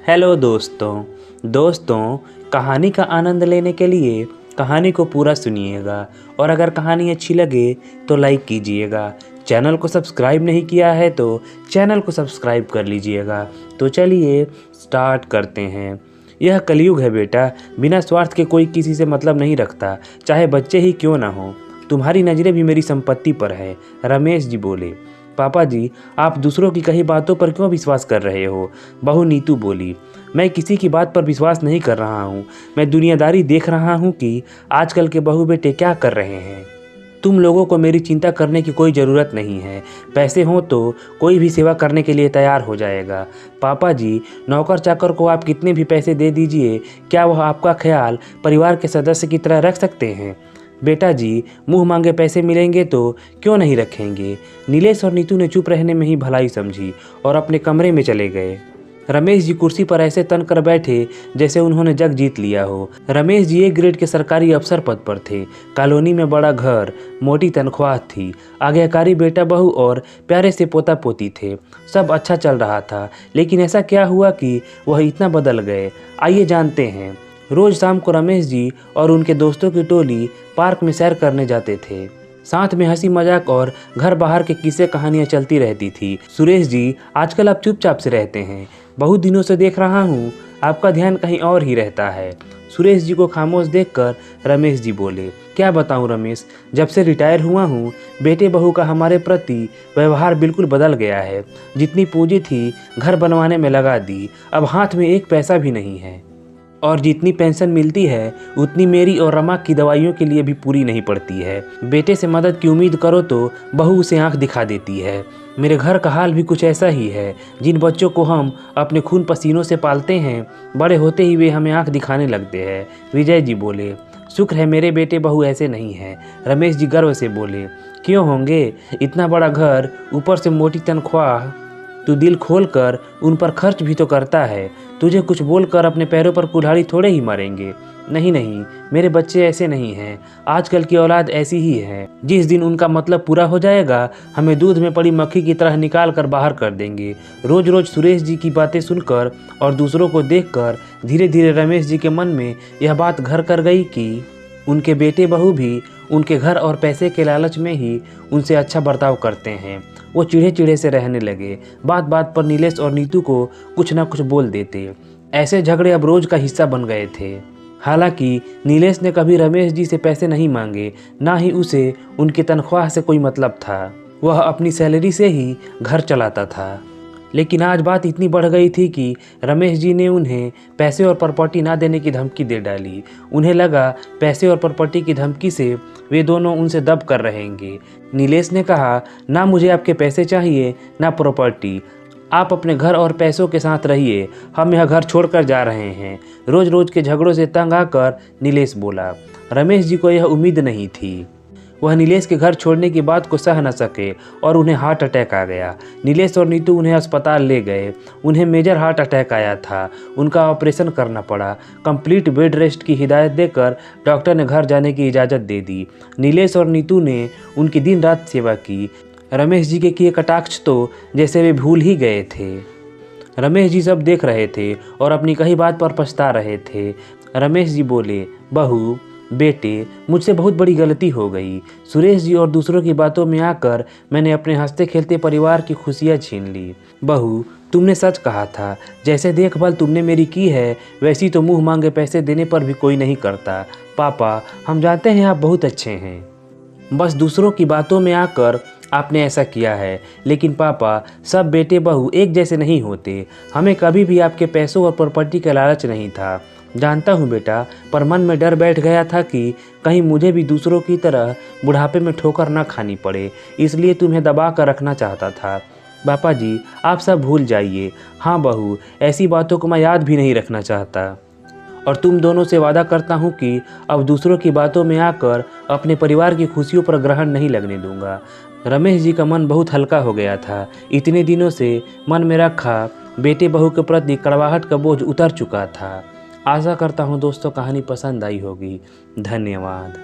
Hello दोस्तों कहानी का आनंद लेने के लिए कहानी को पूरा सुनिएगा और अगर कहानी अच्छी लगे तो लाइक कीजिएगा। चैनल को सब्सक्राइब नहीं किया है तो चैनल को सब्सक्राइब कर लीजिएगा। तो चलिए स्टार्ट करते हैं। यह कलयुग है बेटा, बिना स्वार्थ के कोई किसी से मतलब नहीं रखता, चाहे बच्चे ही क्यों ना हो। तुम्हारी नज़रें भी मेरी संपत्ति पर है। रमेश जी बोले। पापा जी, आप दूसरों की कही बातों पर क्यों विश्वास कर रहे हो? बहू नीतू बोली। मैं किसी की बात पर विश्वास नहीं कर रहा हूँ, मैं दुनियादारी देख रहा हूँ कि आजकल के बहू बेटे क्या कर रहे हैं। तुम लोगों को मेरी चिंता करने की कोई ज़रूरत नहीं है। पैसे हों तो कोई भी सेवा करने के लिए तैयार हो जाएगा। पापा जी, नौकर चाकर को आप कितने भी पैसे दे दीजिए, क्या वह आपका ख्याल परिवार के सदस्य की तरह रख सकते हैं? बेटा जी, मुंह मांगे पैसे मिलेंगे तो क्यों नहीं रखेंगे। नीलेश और नीतू ने चुप रहने में ही भलाई समझी और अपने कमरे में चले गए। रमेश जी कुर्सी पर ऐसे तन कर बैठे जैसे उन्होंने जग जीत लिया हो। रमेश जी एक ग्रेड के सरकारी अफसर पद पर थे। कॉलोनी में बड़ा घर, मोटी तनख्वाह थी, आज्ञाकारी बेटा बहू और प्यारे से पोता पोती थे। सब अच्छा चल रहा था, लेकिन ऐसा क्या हुआ कि वह इतना बदल गए? आइए जानते हैं। रोज शाम को रमेश जी और उनके दोस्तों की टोली पार्क में सैर करने जाते थे। साथ में हंसी मजाक और घर बाहर के किस्से कहानियां चलती रहती थी। सुरेश जी, आजकल आप चुपचाप से रहते हैं, बहुत दिनों से देख रहा हूँ, आपका ध्यान कहीं और ही रहता है। सुरेश जी को खामोश देखकर रमेश जी बोले। क्या बताऊं रमेश, जब से रिटायर हुआ हूँ बेटे बहू का हमारे प्रति व्यवहार बिल्कुल बदल गया है। जितनी पूंजी थी घर बनवाने में लगा दी, अब हाथ में एक पैसा भी नहीं है और जितनी पेंशन मिलती है उतनी मेरी और रमा की दवाइयों के लिए भी पूरी नहीं पड़ती है। बेटे से मदद की उम्मीद करो तो बहू उसे आंख दिखा देती है। मेरे घर का हाल भी कुछ ऐसा ही है। जिन बच्चों को हम अपने खून पसीनों से पालते हैं, बड़े होते ही वे हमें आंख दिखाने लगते हैं। विजय जी बोले। शुक्र है मेरे बेटे बहू ऐसे नहीं हैं। रमेश जी गर्व से बोले। क्यों होंगे? इतना बड़ा घर, ऊपर से मोटी तनख्वाह, तू दिल खोल कर उन पर खर्च भी तो करता है। तुझे कुछ बोलकर अपने पैरों पर कुल्हाड़ी थोड़े ही मारेंगे। नहीं, मेरे बच्चे ऐसे नहीं हैं। आजकल की औलाद ऐसी ही है। जिस दिन उनका मतलब पूरा हो जाएगा, हमें दूध में पड़ी मक्खी की तरह निकाल कर बाहर कर देंगे। रोज रोज सुरेश जी की बातें सुनकर और दूसरों को देखकर धीरे धीरे रमेश जी के मन में यह बात घर कर गई कि उनके बेटे बहू भी उनके घर और पैसे के लालच में ही उनसे अच्छा बर्ताव करते हैं। वो चिढ़े चिढ़े से रहने लगे। बात बात पर नीलेश और नीतू को कुछ ना कुछ बोल देते। ऐसे झगड़े अब रोज का हिस्सा बन गए थे। हालांकि नीलेश ने कभी रमेश जी से पैसे नहीं मांगे, ना ही उसे उनकी तनख्वाह से कोई मतलब था। वह अपनी सैलरी से ही घर चलाता था। लेकिन आज बात इतनी बढ़ गई थी कि रमेश जी ने उन्हें पैसे और प्रॉपर्टी ना देने की धमकी दे डाली। उन्हें लगा पैसे और प्रॉपर्टी की धमकी से वे दोनों उनसे दब कर रहेंगे। नीलेश ने कहा, ना मुझे आपके पैसे चाहिए ना प्रॉपर्टी, आप अपने घर और पैसों के साथ रहिए, हम यह घर छोड़कर जा रहे हैं। रोज रोज के झगड़ों से तंग आकर नीलेश बोला। रमेश जी को यह उम्मीद नहीं थी। वह नीलेश के घर छोड़ने की बात को सह न सके और उन्हें हार्ट अटैक आ गया। नीलेश और नीतू उन्हें अस्पताल ले गए। उन्हें मेजर हार्ट अटैक आया था। उनका ऑपरेशन करना पड़ा। कंप्लीट बेड रेस्ट की हिदायत देकर डॉक्टर ने घर जाने की इजाज़त दे दी। नीलेश और नीतू ने उनकी दिन रात सेवा की। रमेश जी के किए कटाक्ष तो जैसे वे भूल ही गए थे। रमेश जी सब देख रहे थे और अपनी कही बात पर पछता रहे थे। रमेश जी बोले। बहू बेटे, मुझसे बहुत बड़ी गलती हो गई। सुरेश जी और दूसरों की बातों में आकर मैंने अपने हंसते खेलते परिवार की खुशियाँ छीन ली। बहू, तुमने सच कहा था। जैसे देखभाल तुमने मेरी की है, वैसी तो मुंह मांगे पैसे देने पर भी कोई नहीं करता। पापा, हम जानते हैं आप बहुत अच्छे हैं, बस दूसरों की बातों में आकर आपने ऐसा किया है। लेकिन पापा, सब बेटे बहू एक जैसे नहीं होते। हमें कभी भी आपके पैसों और प्रॉपर्टी का लालच नहीं था। जानता हूँ बेटा, पर मन में डर बैठ गया था कि कहीं मुझे भी दूसरों की तरह बुढ़ापे में ठोकर ना खानी पड़े, इसलिए तुम्हें दबा कर रखना चाहता था। पापा जी, आप सब भूल जाइए। हाँ बहू, ऐसी बातों को मैं याद भी नहीं रखना चाहता और तुम दोनों से वादा करता हूँ कि अब दूसरों की बातों में आकर अपने परिवार की खुशियों पर ग्रहण नहीं लगने दूंगा। रमेश जी का मन बहुत हल्का हो गया था। इतने दिनों से मन में रखा बेटे बहू के प्रति कड़वाहट का बोझ उतर चुका था। आशा करता हूँ दोस्तों कहानी पसंद आई होगी। धन्यवाद।